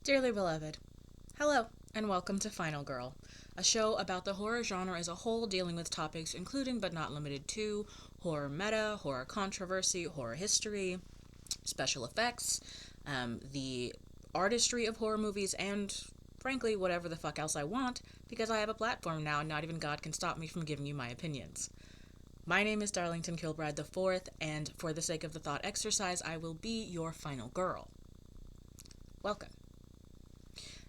Dearly beloved, hello and welcome to Final Girl, a show about the horror genre as a whole, dealing with topics including but not limited to horror meta, horror controversy, horror history, special effects, the artistry of horror movies, and frankly, whatever the fuck else I want, because I have a platform now and not even God can stop me from giving you my opinions. My name is Darlington Kilbride the Fourth, and for the sake of the thought exercise, I will be your final girl. Welcome.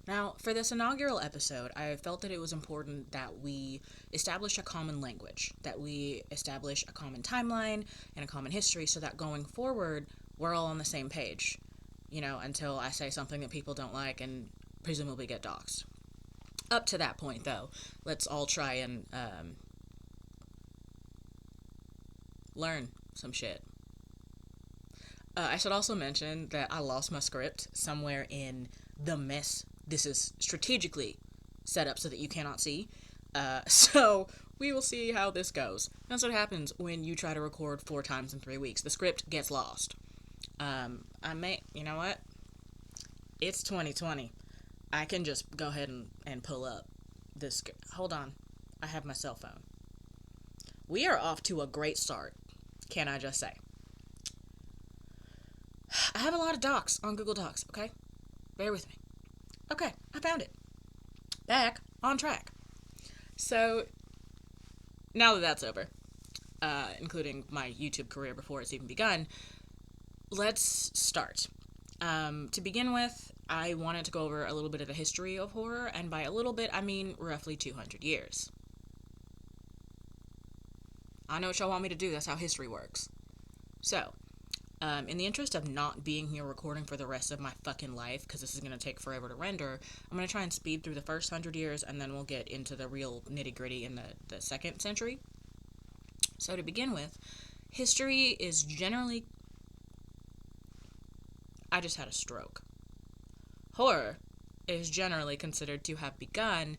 Now, for this inaugural episode, I felt that it was important that we establish a common language, that we establish a common timeline and a common history so that going forward, we're all on the same page, until I say something that people don't like and presumably get doxxed. Up to that point, though, let's all try and learn some shit. I should also mention that I lost my script somewhere in the mess. This is strategically set up so that you cannot see. So we will see how this goes. That's what happens when you try to record 4 times in 3 weeks. The script gets lost. You know what? It's 2020. I can just go ahead and pull up this. Hold on. I have my cell phone. We are off to a great start. Can I just say? I have a lot of docs on Google Docs, okay? Bear with me. Okay, I found it. Back on track. So, now that that's over, including my YouTube career before it's even begun, let's start. To begin with, I wanted to go over a little bit of the history of horror, and by a little bit, I mean roughly 200 years. I know what y'all want me to do, that's how history works. So, in the interest of not being here recording for the rest of my fucking life, because this is going to take forever to render, I'm going to try and speed through the first 100 years, and then we'll get into the real nitty-gritty in the 2nd century. So to begin with, history is generally... I just had a stroke. Horror is generally considered to have begun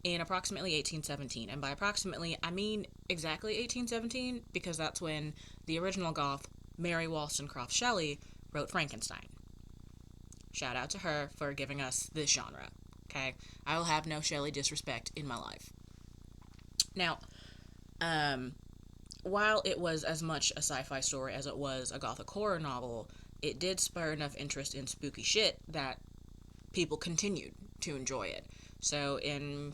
in approximately 1817, and by approximately, I mean exactly 1817, because that's when the original goth, Mary Wollstonecraft Shelley, wrote Frankenstein. Shout out to her for giving us this genre, okay? I will have no Shelley disrespect in my life. Now, while it was as much a sci-fi story as it was a gothic horror novel, it did spur enough interest in spooky shit that people continued to enjoy it. So in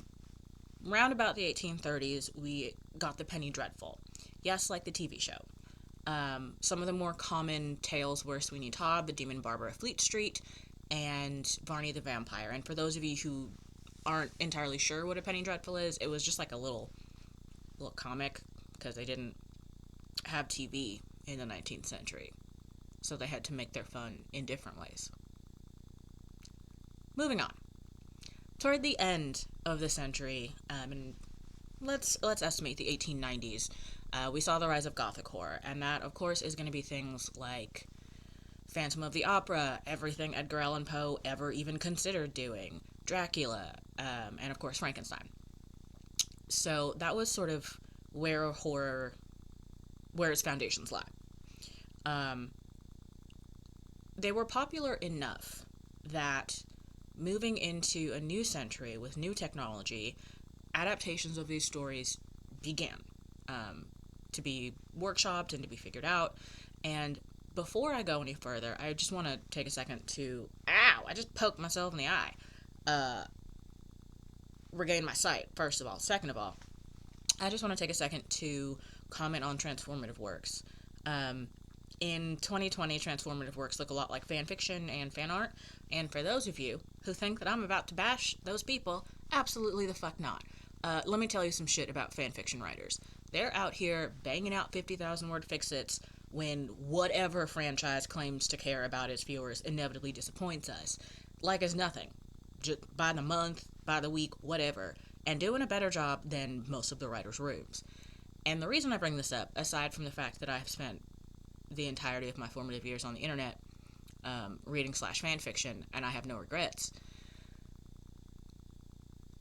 round about the 1830s, we got the Penny Dreadful. Yes, like the TV show. Some of the more common tales were Sweeney Todd, the Demon Barber of Fleet Street, and Varney the Vampire. And for those of you who aren't entirely sure what a Penny Dreadful is, it was just like a little comic, because they didn't have TV in the 19th century. So they had to make their fun in different ways. Moving on. Toward the end of the century, and let's estimate the 1890s, we saw the rise of gothic horror, and that, of course, is going to be things like Phantom of the Opera, everything Edgar Allan Poe ever even considered doing, Dracula, and, of course, Frankenstein. So that was sort of where its foundations lie. They were popular enough that moving into a new century with new technology, adaptations of these stories began to be workshopped and to be figured out. And before I go any further, I just want to take a second to... Ow! I just poked myself in the eye. Regain my sight, first of all. Second of all, I just want to take a second to comment on transformative works. In 2020, transformative works look a lot like fan fiction and fan art, and for those of you who think that I'm about to bash those people, absolutely the fuck not. Let me tell you some shit about fan fiction writers. They're out here banging out 50,000 word fix-its when whatever franchise claims to care about its viewers inevitably disappoints us. Like as nothing. Just by the month, by the week, whatever. And doing a better job than most of the writers' rooms. And the reason I bring this up, aside from the fact that I've spent the entirety of my formative years on the internet reading /fan fiction, and I have no regrets.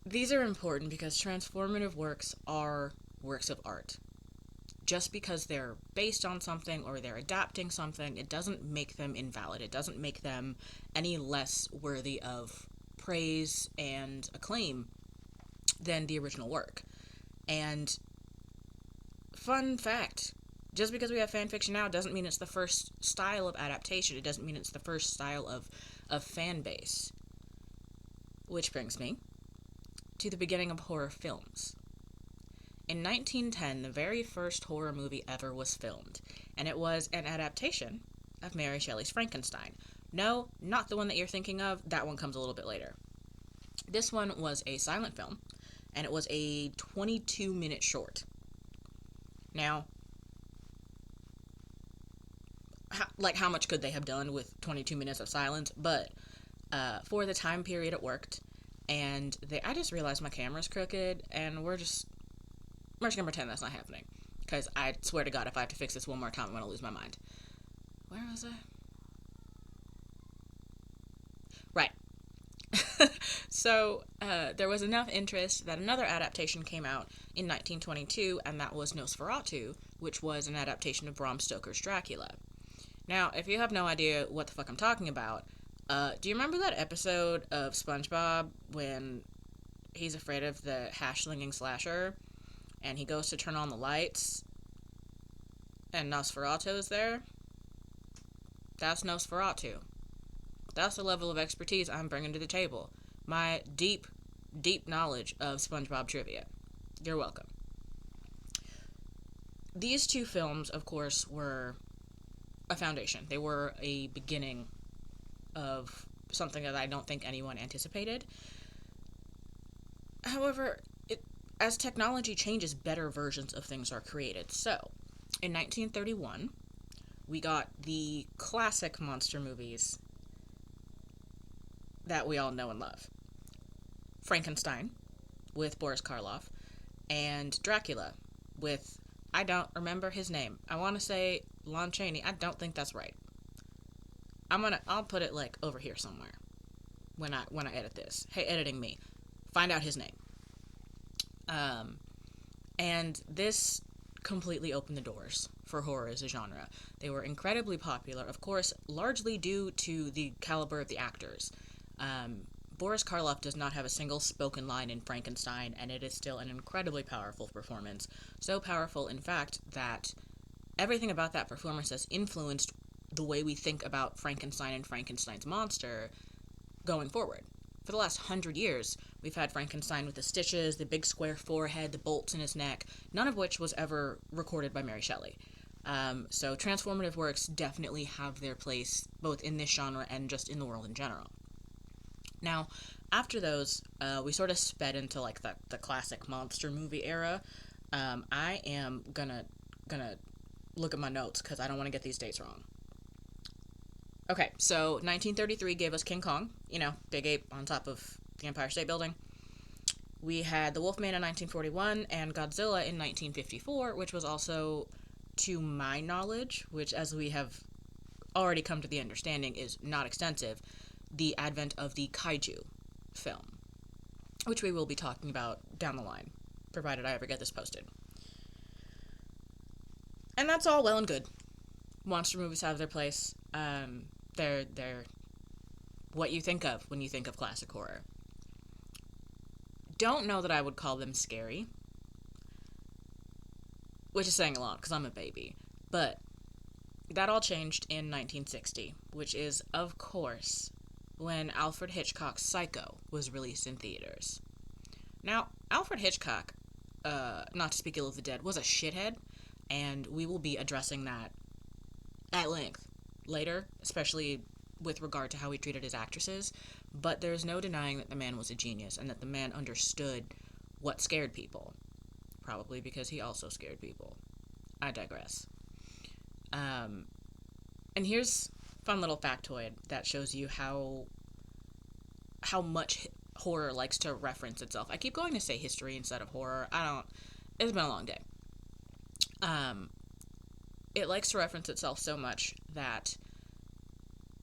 These are important because transformative works are works of art. just because they're based on something or they're adapting something, it doesn't make them invalid. It doesn't make them any less worthy of praise and acclaim than the original work. And fun fact, just because we have fan fiction now doesn't mean it's the first style of adaptation. It doesn't mean it's the first style of fan base. Which brings me to the beginning of horror films. In 1910, the very first horror movie ever was filmed, and it was an adaptation of Mary Shelley's Frankenstein. No, not the one that you're thinking of. That one comes a little bit later. This one was a silent film, and it was a 22-minute short. Now, how much could they have done with 22 minutes of silence? But for the time period, it worked. And I just realized my camera's crooked, and we're just gonna pretend that's not happening. Because I swear to God, if I have to fix this one more time, I'm gonna lose my mind. Where was I? Right. So, there was enough interest that another adaptation came out in 1922, and that was Nosferatu, which was an adaptation of Bram Stoker's Dracula. Now, if you have no idea what the fuck I'm talking about, do you remember that episode of SpongeBob when he's afraid of the hash-slinging slasher, and he goes to turn on the lights, and Nosferatu is there? That's Nosferatu. That's the level of expertise I'm bringing to the table. My deep, deep knowledge of SpongeBob trivia. You're welcome. These two films, of course, were a foundation. They were a beginning of something that I don't think anyone anticipated. However, as technology changes, better versions of things are created. So, in 1931, we got the classic monster movies that we all know and love. Frankenstein, with Boris Karloff, and Dracula, with, I don't remember his name. I want to say Lon Chaney. I don't think that's right. I'll put it, like, over here somewhere when I edit this. Hey, editing me. Find out his name. And this completely opened the doors for horror as a genre. They were incredibly popular, of course, largely due to the caliber of the actors. Boris Karloff does not have a single spoken line in Frankenstein, and it is still an incredibly powerful performance. So powerful, in fact, that everything about that performance has influenced the way we think about Frankenstein and Frankenstein's monster going forward. For the last 100 years, we've had Frankenstein with the stitches, the big square forehead, the bolts in his neck, none of which was ever recorded by Mary Shelley. So transformative works definitely have their place both in this genre and just in the world in general. Now, after those, we sort of sped into like the classic monster movie era. I am gonna look at my notes because I don't want to get these dates wrong. Okay, so 1933 gave us King Kong, big ape on top of the Empire State Building. We had The Wolfman in 1941 and Godzilla in 1954, which was also, to my knowledge, which as we have already come to the understanding is not extensive, the advent of the kaiju film, which we will be talking about down the line, provided I ever get this posted. And that's all well and good. Monster movies have their place. They're what you think of when you think of classic horror. Don't know that I would call them scary, which is saying a lot because I'm a baby. But that all changed in 1960, which is, of course, when Alfred Hitchcock's Psycho was released in theaters. Now, Alfred Hitchcock, not to speak ill of the dead, was a shithead, and we will be addressing that at length later, especially with regard to how he treated his actresses, but there's no denying that the man was a genius and that the man understood what scared people. Probably because he also scared people. I digress. And here's a fun little factoid that shows you how much horror likes to reference itself. I keep going to say history instead of horror. It's been a long day. It likes to reference itself so much that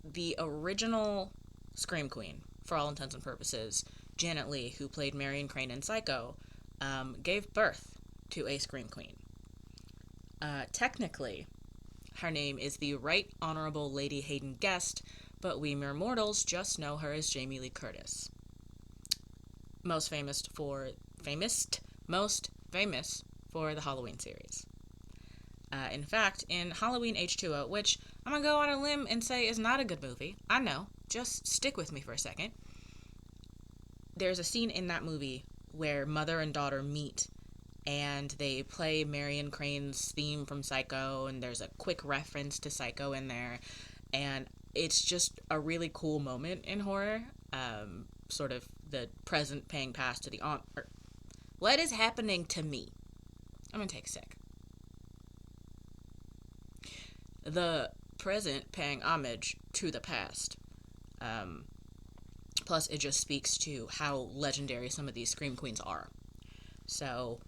the original Scream Queen, for all intents and purposes, Janet Leigh, who played Marion Crane in Psycho, gave birth to a Scream Queen. Technically, her name is the Right Honorable Lady Hayden Guest, but we mere mortals just know her as Jamie Lee Curtis. Most famous for the Halloween series. In fact, in Halloween H2O, which I'm gonna go on a limb and say is not a good movie. I know. Just stick with me for a second. There's a scene in that movie where mother and daughter meet and they play Marion Crane's theme from Psycho, and there's a quick reference to Psycho in there, and it's just a really cool moment in horror. Sort of the present paying past to the on. What is happening to me? I'm gonna take a sec. The present paying homage to the past. Plus, it just speaks to how legendary some of these Scream Queens are. So,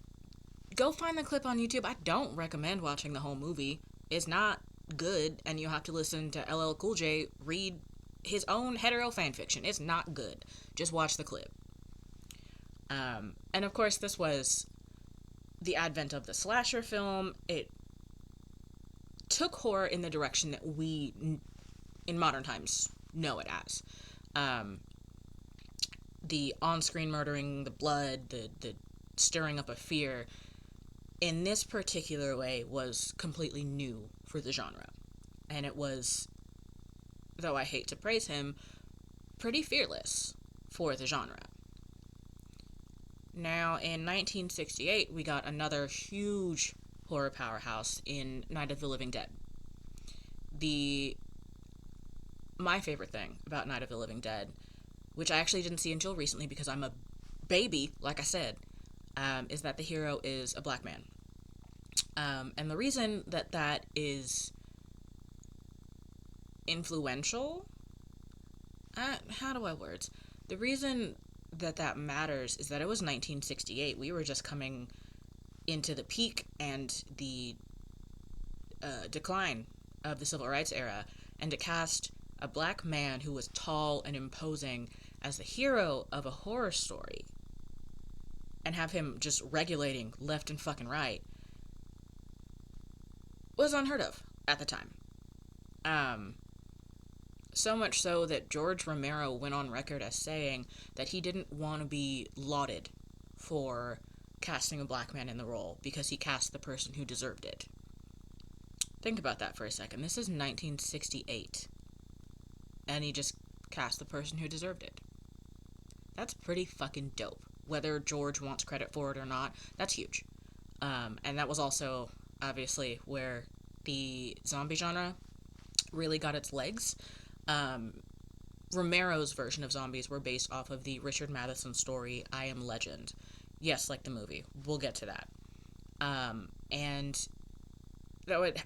go find the clip on YouTube. I don't recommend watching the whole movie. It's not good, and you have to listen to LL Cool J read his own hetero fanfiction. It's not good. Just watch the clip. And of course, this was the advent of the slasher film. It took horror in the direction that we, in modern times, know it as. The on-screen murdering, the blood, the stirring up of fear, in this particular way, was completely new for the genre. And it was, though I hate to praise him, pretty fearless for the genre. Now, in 1968, we got another huge horror powerhouse in Night of the Living Dead. My favorite thing about Night of the Living Dead, which I actually didn't see until recently because I'm a baby, like I said, is that the hero is a black man. And the reason that is influential, how do I words? The reason that matters is that it was 1968. We were just coming into the peak and the decline of the civil rights era, and to cast a black man who was tall and imposing as the hero of a horror story and have him just regulating left and fucking right was unheard of at the time. So much so that George Romero went on record as saying that he didn't want to be lauded for casting a black man in the role because he cast the person who deserved it. Think about that for a second. This is 1968. And he just cast the person who deserved it. That's pretty fucking dope. Whether George wants credit for it or not, that's huge. And that was also, obviously, where the zombie genre really got its legs. Romero's version of zombies were based off of the Richard Matheson story, I Am Legend. Yes, like the movie. We'll get to that. And though it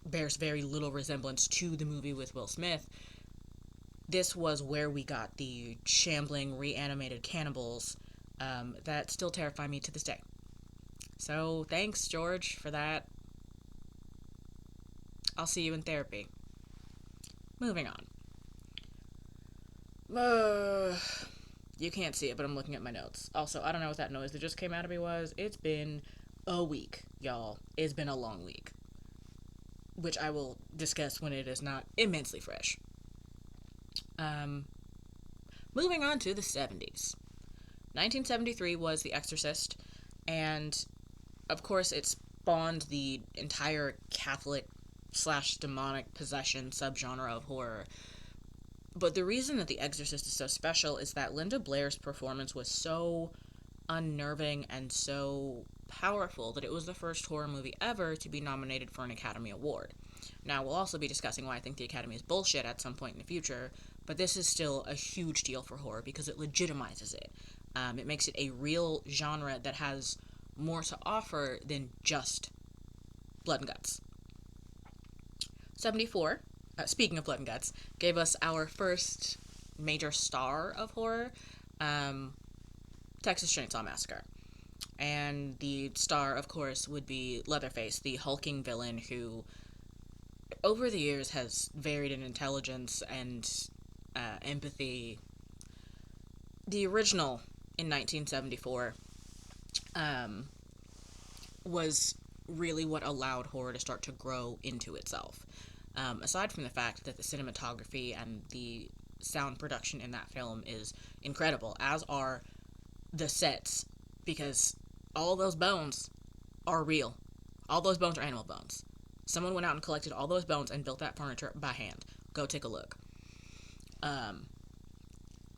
bears very little resemblance to the movie with Will Smith, this was where we got the shambling, reanimated cannibals that still terrify me to this day. So, thanks, George, for that. I'll see you in therapy. Moving on. You can't see it, but I'm looking at my notes. Also, I don't know what that noise that just came out of me was. It's been a week, y'all. It's been a long week. Which I will discuss when it is not immensely fresh. Moving on to the 70s. 1973 was The Exorcist, and of course it spawned the entire Catholic/demonic possession subgenre of horror. But the reason that The Exorcist is so special is that Linda Blair's performance was so unnerving and so powerful that it was the first horror movie ever to be nominated for an Academy Award. Now, we'll also be discussing why I think the Academy is bullshit at some point in the future, but this is still a huge deal for horror because it legitimizes it. It makes it a real genre that has more to offer than just blood and guts. 74, speaking of blood and guts, gave us our first major star of horror, Texas Chainsaw Massacre. And the star, of course, would be Leatherface, the hulking villain who, over the years, has varied in intelligence and empathy. The original, in 1974, was really what allowed horror to start to grow into itself. Aside from the fact that the cinematography and the sound production in that film is incredible, as are the sets, because all those bones are real. All those bones are animal bones. Someone went out and collected all those bones and built that furniture by hand. Go take a look.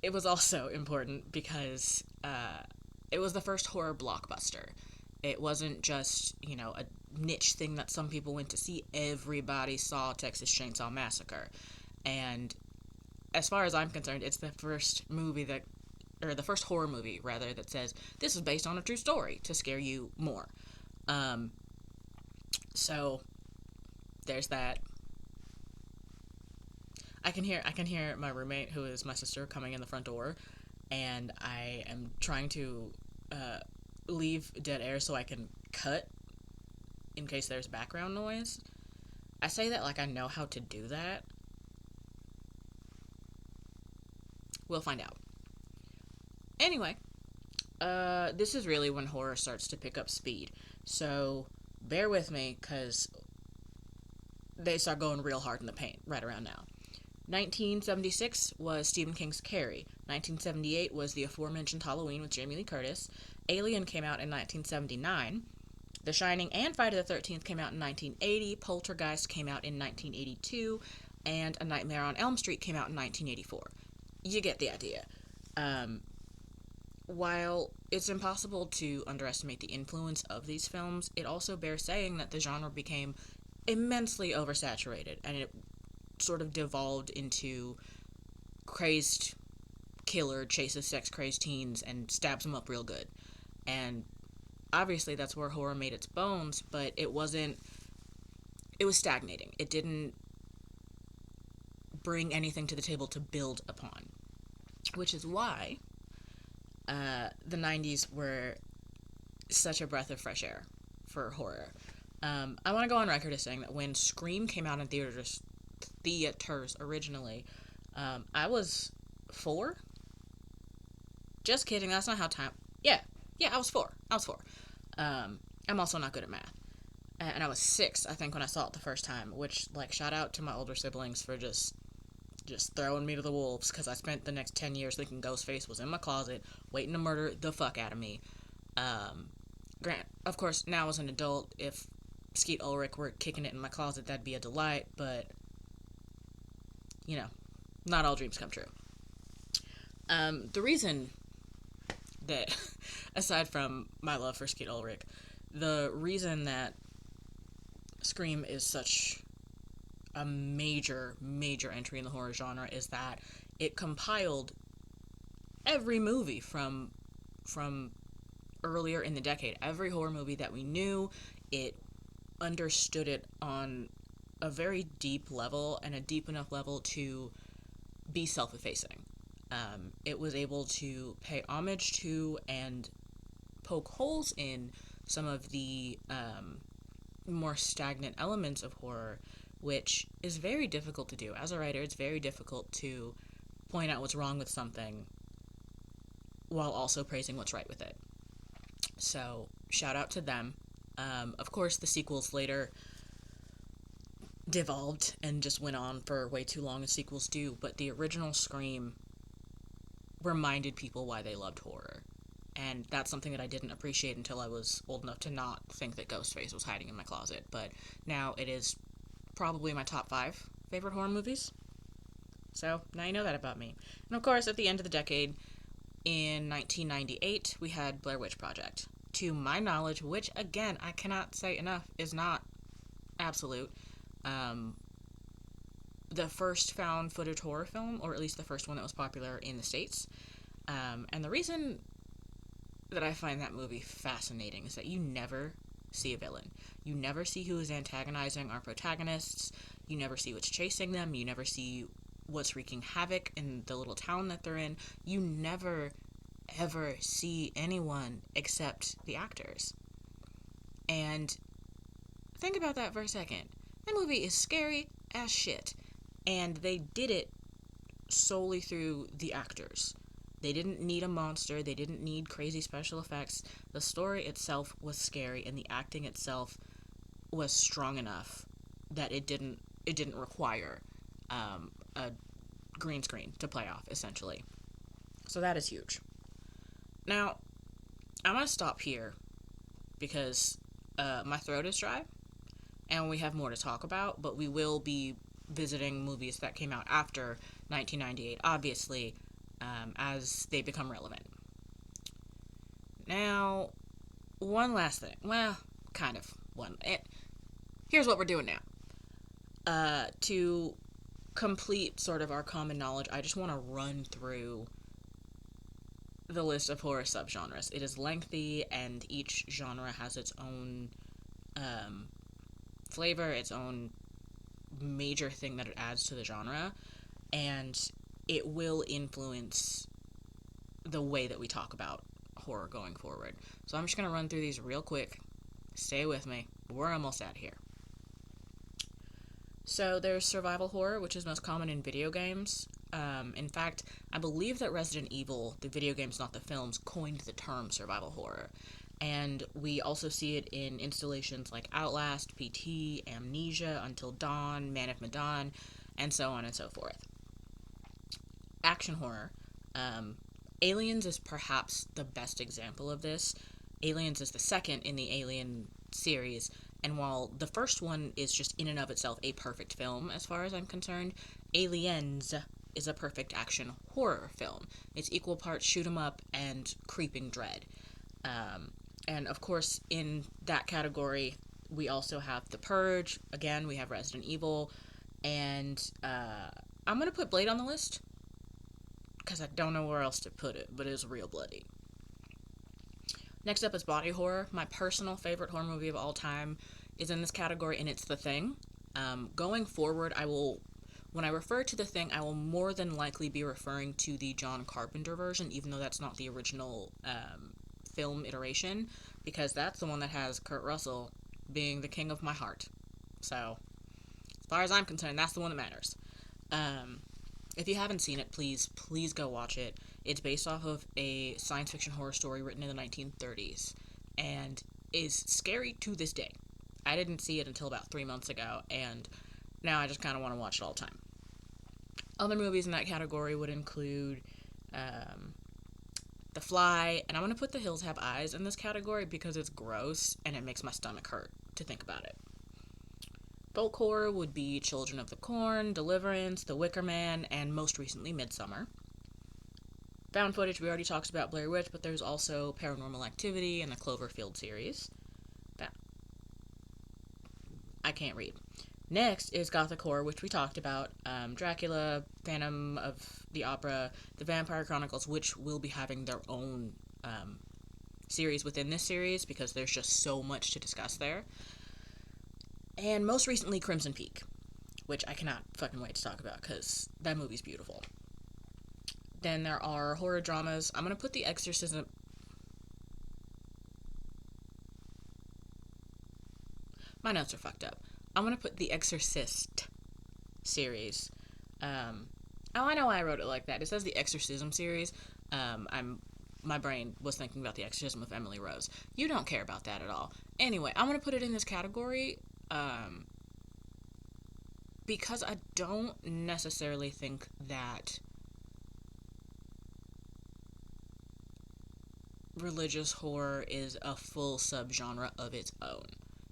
It was also important because it was the first horror blockbuster. It wasn't just, a niche thing that some people went to see. Everybody saw Texas Chainsaw Massacre. And as far as I'm concerned, it's the first the first horror movie, rather, that says, this is based on a true story, to scare you more. So, there's that. I can hear my roommate, who is my sister, coming in the front door, and I am trying to leave dead air so I can cut in case there's background noise. I say that like I know how to do that. We'll find out. Anyway, this is really when horror starts to pick up speed. So, bear with me, because they start going real hard in the paint right around now. 1976 was Stephen King's Carrie. 1978 was the aforementioned Halloween with Jamie Lee Curtis. Alien came out in 1979. The Shining and Friday the 13th came out in 1980. Poltergeist came out in 1982. And A Nightmare on Elm Street came out in 1984. You get the idea. While it's impossible to underestimate the influence of these films, it also bears saying that the genre became immensely oversaturated, and it sort of devolved into crazed killer chases sex-crazed teens and stabs them up real good. And obviously that's where horror made its bones, but it was stagnating. It didn't bring anything to the table to build upon, which is why the 90s were such a breath of fresh air for horror. I want to go on record as saying that when Scream came out in theaters originally, I was 4. Just kidding, that's not how time... Yeah, I was 4. I'm also not good at math. And I was 6, I think, when I saw it the first time, which, shout out to my older siblings for just throwing me to the wolves, because I spent the next 10 years thinking Ghostface was in my closet, waiting to murder the fuck out of me. Of course, now as an adult, if Skeet Ulrich were kicking it in my closet, that'd be a delight, but, not all dreams come true. The reason that, aside from my love for Skeet Ulrich, the reason that Scream is such a major entry in the horror genre is that it compiled every movie from earlier in the decade. Every horror movie that we knew, it understood it on a very deep level, and a deep enough level to be self-effacing. It was able to pay homage to and poke holes in some of the more stagnant elements of horror, which is very difficult to do. As a writer, it's very difficult to point out what's wrong with something while also praising what's right with it. So, shout out to them. Of course, the sequels later devolved and just went on for way too long as sequels do, but the original Scream reminded people why they loved horror. And that's something that I didn't appreciate until I was old enough to not think that Ghostface was hiding in my closet. But now it is probably my top 5 favorite horror movies. So, now you know that about me. And of course, at the end of the decade, in 1998, we had Blair Witch Project. To my knowledge, which, again, I cannot say enough, is not absolute, the first found footage horror film, or at least the first one that was popular in the States. And the reason that I find that movie fascinating is that you never see a villain. You never see who is antagonizing our protagonists. You never see what's chasing them. You never see what's wreaking havoc in the little town that they're in. You never, ever see anyone except the actors. And think about that for a second. That movie is scary as shit. And they did it solely through the actors. They didn't need a monster. They didn't need crazy special effects. The story itself was scary, and the acting itself was strong enough that it didn't require a green screen to play off, essentially. So that is huge. Now, I'm going to stop here because my throat is dry and we have more to talk about, but we will be visiting movies that came out after 1998, obviously, as they become relevant. Now, one last thing. Well, kind of one. Here's what we're doing now. To complete sort of our common knowledge, I just want to run through the list of horror subgenres. It is lengthy, and each genre has its own flavor, its own major thing that it adds to the genre, and it will influence the way that we talk about horror going forward. So I'm just going to run through these real quick. Stay with me. We're almost out here. So there's survival horror, which is most common in video games. In fact, I believe that Resident Evil, the video games, not the films, coined the term survival horror. And we also see it in installations like Outlast, PT, Amnesia, Until Dawn, Man of Medan, and so on and so forth. Action horror. Aliens is perhaps the best example of this. Aliens is the second in the Alien series, and while the first one is just in and of itself a perfect film, as far as I'm concerned, Aliens is a perfect action horror film. It's equal parts shoot 'em up and creeping dread. And of course, in that category, we also have The Purge. Again, we have Resident Evil, and I'm gonna put Blade on the list because I don't know where else to put it, but it is real bloody. Next up is body horror. My personal favorite horror movie of all time is in this category, and it's The Thing. Going forward, when I refer to The Thing, I will more than likely be referring to the John Carpenter version, even though that's not the original film iteration, because that's the one that has Kurt Russell being the king of my heart. So, as far as I'm concerned, that's the one that matters. If you haven't seen it, please go watch it. It's based off of a science fiction horror story written in the 1930s, and is scary to this day. I didn't see it until about 3 months ago, and now I just kind of want to watch it all the time. Other movies in that category would include The Fly, and I'm going to put The Hills Have Eyes in this category because it's gross, and it makes my stomach hurt to think about it. Folk horror would be Children of the Corn, Deliverance, The Wicker Man, and most recently, Midsommar. Found footage, we already talked about Blair Witch, but there's also Paranormal Activity and the Cloverfield series. I can't read. Next is Gothic horror, which we talked about. Dracula, Phantom of the Opera, The Vampire Chronicles, which will be having their own series within this series because there's just so much to discuss there. And most recently, Crimson Peak, which I cannot fucking wait to talk about because that movie's beautiful. Then there are horror dramas. I'm going to put The Exorcism... My notes are fucked up. I'm going to put The Exorcist series. I know why I wrote it like that. It says The Exorcism series. My brain was thinking about The Exorcism of Emily Rose. You don't care about that at all. Anyway, I'm going to put it in this category because I don't necessarily think that religious horror is a full subgenre of its own.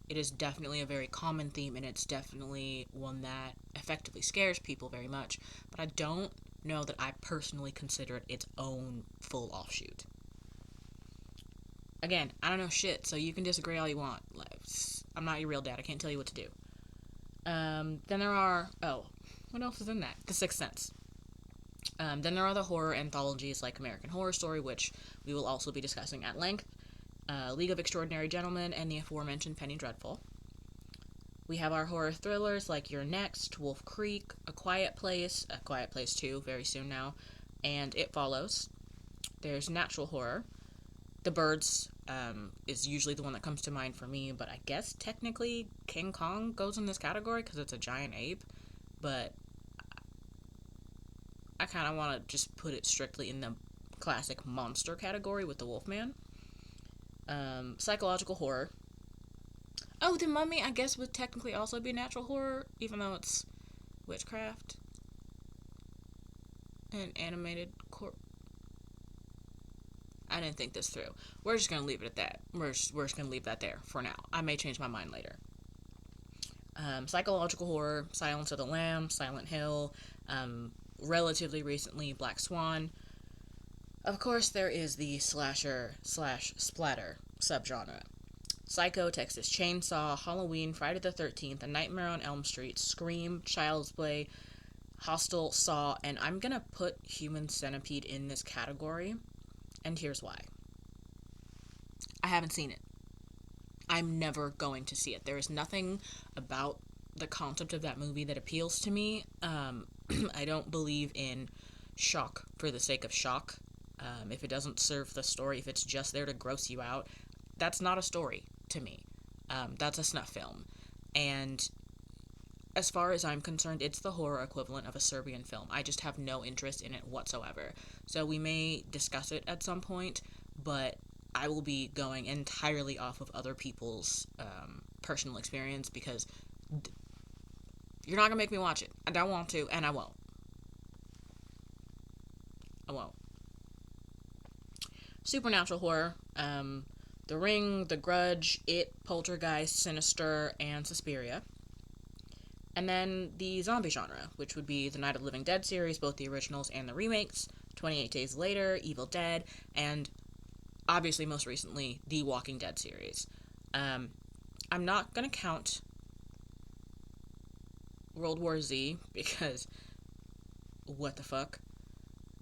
It is definitely a very common theme, and it's definitely one that effectively scares people very much, but I don't know that I personally consider it its own full offshoot. Again, I don't know shit, so you can disagree all you want. I'm not your real dad, I can't tell you what to do. Then there are... Oh, what else is in that? The Sixth Sense. Then there are the horror anthologies like American Horror Story, which we will also be discussing at length, League of Extraordinary Gentlemen, and the aforementioned Penny Dreadful. We have our horror thrillers like You're Next, Wolf Creek, A Quiet Place 2, very soon now, and It Follows. There's natural horror. The Birds is usually the one that comes to mind for me, but I guess technically King Kong goes in this category because it's a giant ape, but I kind of want to just put it strictly in the classic monster category with the Wolfman. Psychological horror. Oh, The Mummy, I guess, would technically also be natural horror, even though it's witchcraft and animated I didn't think this through. We're just gonna leave it at that. We're just gonna leave that there for now. I may change my mind later. Psychological horror, Silence of the Lambs, Silent Hill, relatively recently Black Swan. Of course, there is the slasher slash splatter subgenre. Psycho, Texas Chainsaw, Halloween, Friday the 13th, A Nightmare on Elm Street, Scream, Child's Play, Hostel, Saw, and I'm gonna put Human Centipede in this category, and here's why. I haven't seen it. I'm never going to see it. There is nothing about the concept of that movie that appeals to me. I don't believe in shock for the sake of shock. If it doesn't serve the story, if it's just there to gross you out, that's not a story to me. That's a snuff film. And as far as I'm concerned, it's the horror equivalent of a Serbian film. I just have no interest in it whatsoever. So we may discuss it at some point, but I will be going entirely off of other people's personal experience because you're not going to make me watch it. I don't want to, and I won't. I won't. Supernatural horror. The Ring, The Grudge, It, Poltergeist, Sinister, and Suspiria. And then the zombie genre, which would be the Night of the Living Dead series, both the originals and the remakes, 28 Days Later, Evil Dead, and obviously most recently, the Walking Dead series. I'm not going to count World War Z because what the fuck?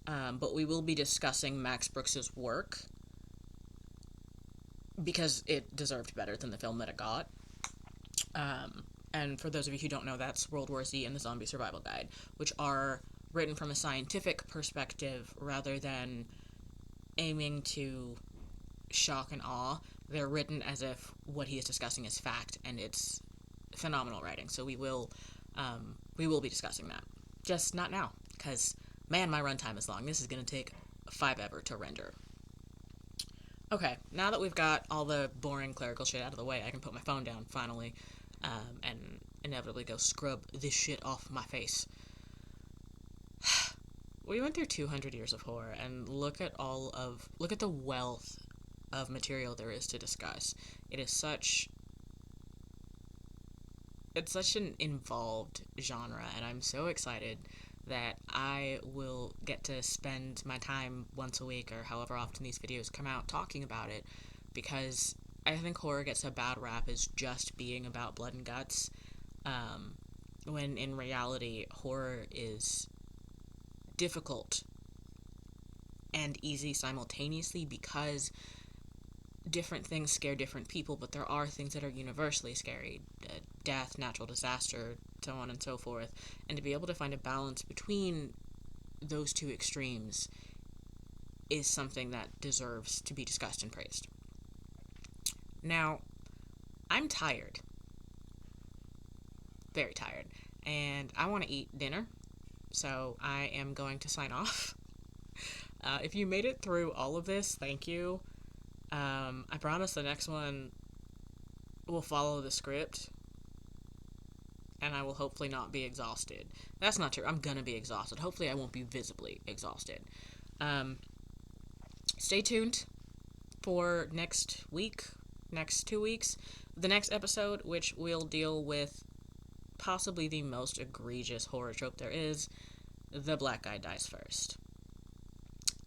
But we will be discussing Max Brooks's work because it deserved better than the film that it got. And for those of you who don't know, that's World War Z and the Zombie Survival Guide, which are written from a scientific perspective rather than aiming to shock and awe. They're written as if what he is discussing is fact, and it's phenomenal writing. So we will be discussing that. Just not now, because, man, my runtime is long. This is going to take 5 ever to render. Okay, now that we've got all the boring clerical shit out of the way, I can put my phone down, finally, and inevitably go scrub this shit off my face. We went through 200 years of horror, and look at the wealth of material there is to discuss. It's such an involved genre, and I'm so excited that I will get to spend my time once a week or however often these videos come out talking about it, because I think horror gets a bad rap as just being about blood and guts, when in reality horror is difficult and easy simultaneously because different things scare different people, but there are things that are universally scary. Death, natural disaster, so on and so forth. And to be able to find a balance between those two extremes is something that deserves to be discussed and praised. Now, I'm tired. Very tired. And I want to eat dinner, so I am going to sign off. If you made it through all of this, thank you. I promise the next one will follow the script, and I will hopefully not be exhausted. That's not true. I'm gonna be exhausted. Hopefully I won't be visibly exhausted. Stay tuned for next 2 weeks. The next episode, which will deal with possibly the most egregious horror trope there is, the black guy dies first.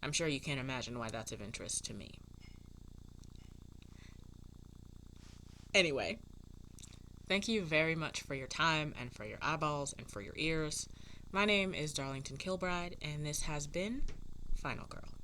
I'm sure you can't imagine why that's of interest to me. Anyway, thank you very much for your time and for your eyeballs and for your ears. My name is Darlington Kilbride, and this has been Final Girl.